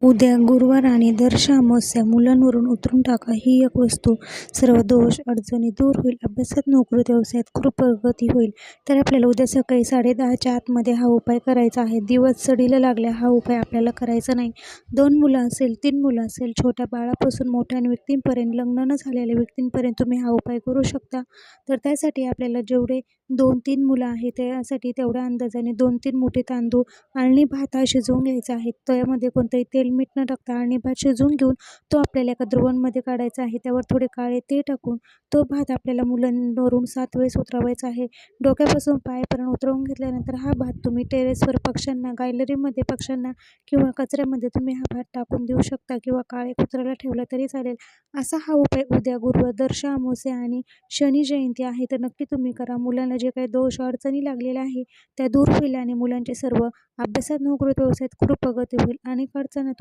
उद्या गुरुवार आणि दर्श अमावस्या मुलांवरून उतरून टाका. ही एक वस्तू सर्व दोष अडचणी दूर होईल. अभ्यासात, नोकरीत, व्यवसायात खूप प्रगती होईल. तर आपल्याला उद्या सकाळी 10:30च्या आतमध्ये हा उपाय करायचा आहे. दिवस सडीला लागल्या हा उपाय आपल्याला करायचा नाही. 2 मुलं असेल, 3 मुलं असेल, छोट्या बाळापासून मोठ्या व्यक्तींपर्यंत, लग्न न झालेल्या व्यक्तींपर्यंत तुम्ही हा उपाय करू शकता. तर त्यासाठी आपल्याला जेवढे 2-3 मुलं आहेत त्यासाठी तेवढ्या अंदाजाने 2-3 मोठे तांदूळ, अळणी भात हा शिजवून घ्यायचा आहे. त्यामध्ये कोणतंही तेल मीठ न टाकता अळणी भात शिजवून घेऊन तो आपल्याला एका द्रोणमध्ये काढायचा आहे. त्यावर थोडे काळे तीळ टाकून तो भात आपल्याला मुलांवरून 7 वेळेस उतरवायचा आहे. डोक्यापासून पायापर्यंत उतरवून घेतल्यानंतर हा भात तुम्ही टेरेसवर पक्ष्यांना, गॅलरीमध्ये पक्ष्यांना किंवा कचऱ्यामध्ये तुम्ही हा भात टाकून देऊ शकता किंवा काळे कुत्र्याला ठेवला तरी चालेल. असा हा उपाय उद्या गुरुवार, दर्श अमावस्या आणि शनी जयंती आहे तर नक्की तुम्ही करा. मुलांना जे काही दोष अडचणी लागलेल्या आहे त्या दूर होईल आणि मुलांचे सर्व अभ्यासात, नोकरीत, व्यवसायात खूप प्रगती होईल. अनेक अडचणीतून